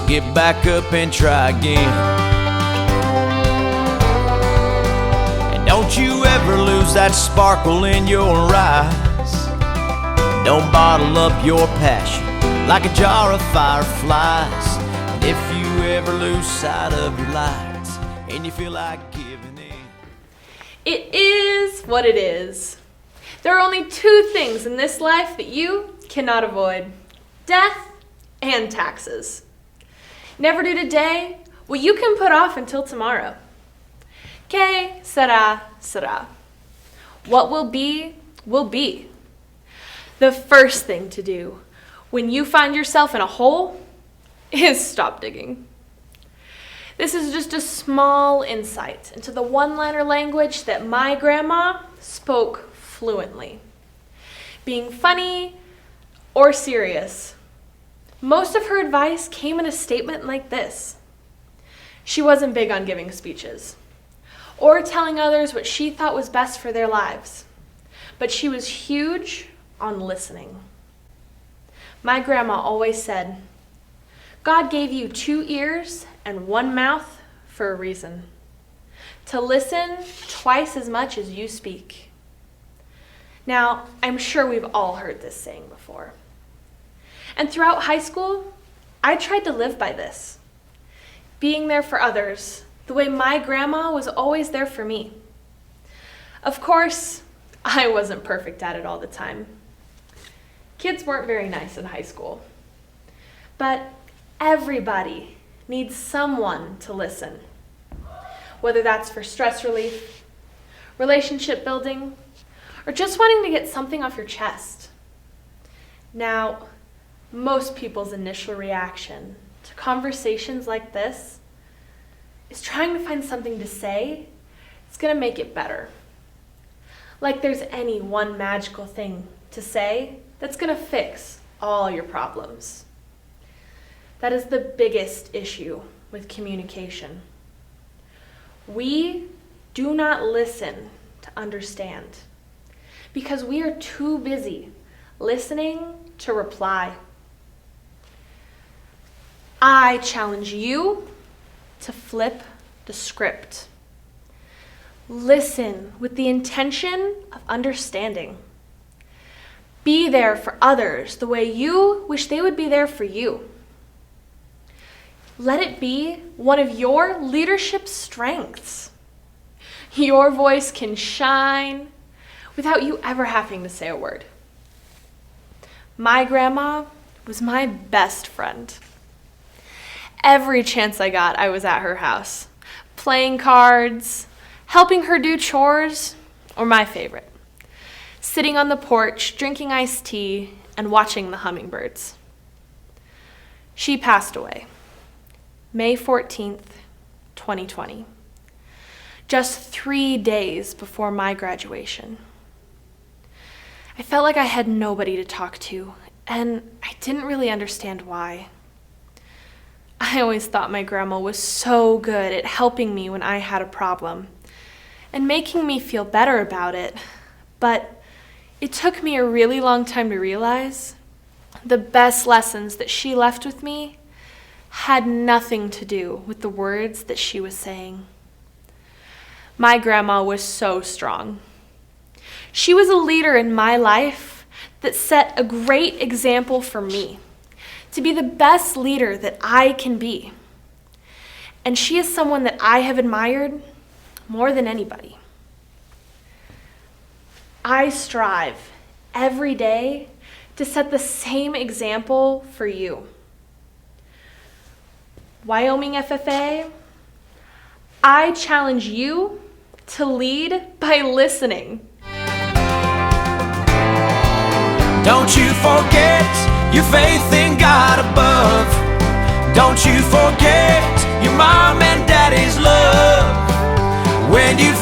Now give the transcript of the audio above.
get back up and try again. And don't you ever lose that sparkle in your eyes. Don't bottle up your passion like a jar of fireflies. And if you ever lose sight of your lights and you feel like giving in, it is what it is. There are only two things in this life that you cannot avoid: death and taxes. Never do today what you can put off until tomorrow. Que sera, sera. What will be, will be. The first thing to do when you find yourself in a hole is stop digging. This is just a small insight into the one-liner language that my grandma spoke fluently. Being funny or serious, most of her advice came in a statement like this. She wasn't big on giving speeches or telling others what she thought was best for their lives, but she was huge on listening. My grandma always said, God gave you 2 ears and 1 mouth for a reason, to listen twice as much as you speak. Now, I'm sure we've all heard this saying before. And throughout high school, I tried to live by this, being there for others the way my grandma was always there for me. Of course, I wasn't perfect at it all the time. Kids weren't very nice in high school, but everybody needs someone to listen, whether that's for stress relief, relationship building, or just wanting to get something off your chest. Now, most people's initial reaction to conversations like this is trying to find something to say that's going to make it better. Like there's any one magical thing to say that's going to fix all your problems. That is the biggest issue with communication. We do not listen to understand because we are too busy listening to reply. I challenge you to flip the script. Listen with the intention of understanding. Be there for others the way you wish they would be there for you. Let it be one of your leadership strengths. Your voice can shine without you ever having to say a word. My grandma was my best friend. Every chance I got, I was at her house, playing cards, helping her do chores, or my favorite, sitting on the porch, drinking iced tea, and watching the hummingbirds. She passed away, May 14th, 2020, just 3 days before my graduation. I felt like I had nobody to talk to, and I didn't really understand why. I always thought my grandma was so good at helping me when I had a problem and making me feel better about it, but it took me a really long time to realize the best lessons that she left with me had nothing to do with the words that she was saying. My grandma was so strong. She was a leader in my life that set a great example for me to be the best leader that I can be. And she is someone that I have admired more than anybody. I strive every day to set the same example for you. Wyoming FFA, I challenge you to lead by listening. don't you forget your faith in God above. Don't you forget your mom and daddy's love. When you